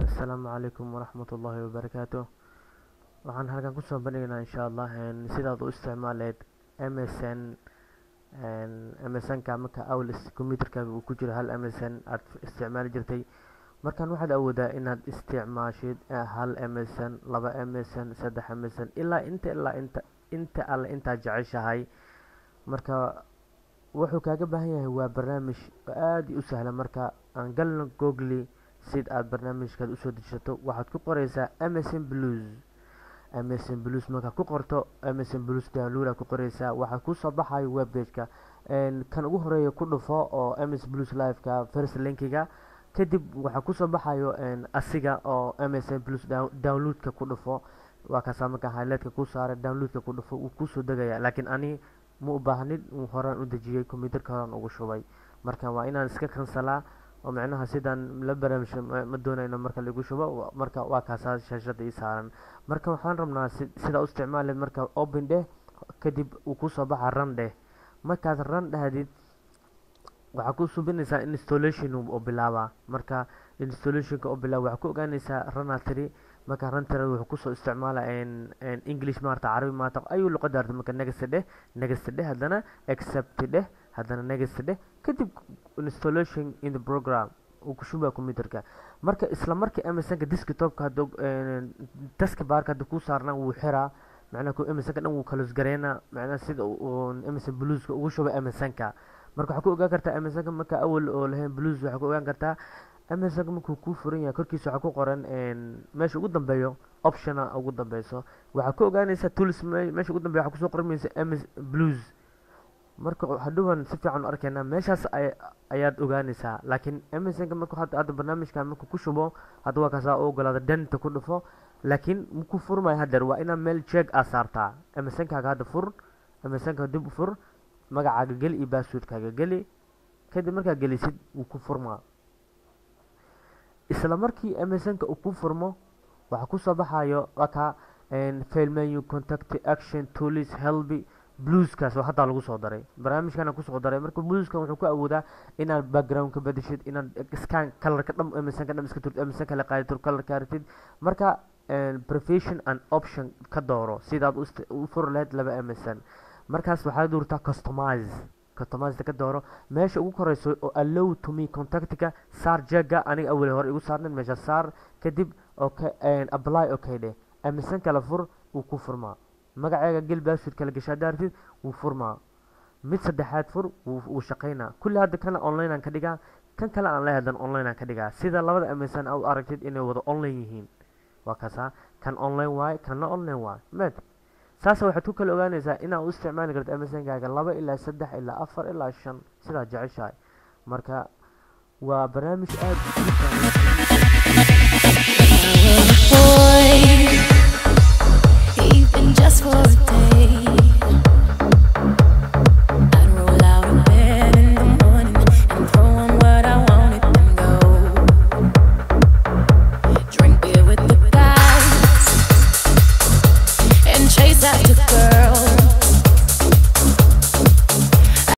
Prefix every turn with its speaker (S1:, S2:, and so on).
S1: السلام عليكم ورحمة الله وبركاته. waxaan halkan kusoo bandhigaynaa insha allah sidaad u isticmaaleed msn-ka marka awl computerkaaga uu ku jiro hal msn aad isticmaali jirtay, markan waxaad awoodaa inaad isticmaashid hal msn, laba msn, saddex msn ilaa inta alle intaad jeceshahay. marka wuxuu kaaga baahan yahay waa barnaamij aad u sahlan. marka aan galno google sid aad barnaamijkaad usoo dejisato, waxaad ku qoreysaa msn plus markaa ku qorto msn plus download ku qoreysaa, waxaa kusoo baxayo webpage-ka kan ugu horeeya ku dhufo oo msn plus live-ka first linkiga, kadib waxaa kusoo baxayo asiga oo msn plus download-ka ku dhufo. waa kaasa markaa highlight-ka ku saaray download-ka ku dhufo uu kusoo degaya, laakiin ani ma u baahnid, horaan u dejiyay computerka horaan ugu shubay. marka waa inaan iska kansalaa oo macnaha sidaan la barnaamijka ma doonayno marka lagu shubo. marka waa kaasaa shaashada ii saaran. marka waxaan rabnaa sida u isticmaaleed, marka open dheh, kadib uu kusoo baxa run dheh. markaad run dhahdid waxaa ku subinaysaa installation oo bilaaba. marka installationka oo bilaaba waxaa ku ogaanaysaa runaa tiri. marka run tiri wuxuu kusoo isticmaala english maarta, carabi maarta, ayuu luqada arta. marka next dheh haddana accept dheh, haddana next dheh, kadib installation in the program uu ku shubaa computerka. marka isla markii msn-ka desktopka taskbarka hadda ku saarnaa wuu xiraa, macnaha msn-ka dhan wuu close gareynaa, macnaha sida msn blues-ka ugu shubay msn-ka. marka waxaa ku ogaan kartaa msn-ka marka awal oo lahayn blues, waxaa ku ogaan kartaa msn-ka markuu kuu furan yahay korkiisa waxaa ku qoran meesha ugu dambeeyo optiona ugu dambeyso, waxaa ku ogaanaysaa tools meesha ugu dambeeyo waxaa kusoo qormaysa ms blues. marka hadhowan si fiican u arkaynaa meeshaas ayaad ogaanaysaa. laakiin msn-ka marka hadda barnaamijkan marka ku shubo, hadda waa kaasaa u ogolaada danta ku dhufo, laakiin maku furmayo hadeer. waa inaad meel check aa saartaa. msn-kaaga hadda fur, msn-ka dib u fur, magacaaga geli iyo passwordkaaga geli, kadib markaa gelisid wuu ku furmaa. isla markii msn-ka uu ku furmo waxaa kusoo baxayo waka fail menu, contact, action, tools, help, blueskaas oo hadda lagu soo daray, barnaamijkana kusoo daray. marka blueskan wuxuu ku awoodaa inaad background ka bedeshid, inaad scan colorka dham msn-ka dham iska turtid, msn-ka la qaadi tur color ka aragtid. marka preferation and option ka dooro sidaad u furi lahayd laba msn. markaas waxaad doortaa customize ka dooro meesha ugu koreyso oo allow to me contactka saar jagga. aniga awal hore igu saarneen meesha saar, kadib apply okay dheh. msn-ka la fur wuu ku furmaa, magaceega gel, password kala gashaa daartid wuu furmaa. mid saddexaad fur wuu shaqeynaa. kulli hadda kana online aan ka dhigaa, kan kale aan leeyahay online aan ka dhigaa, sida labada msn aad aragtid inay wada online yihiin. waa kaasa kan online waaye, kanna online waaye. saas waxaad ku kala ogaanaysaa inaad u isticmaali karto msn-kaaga 2 ilaa 3 ilaa 4 ilaa 5 sidaad jeceshahay. marka waa barnaamij aad u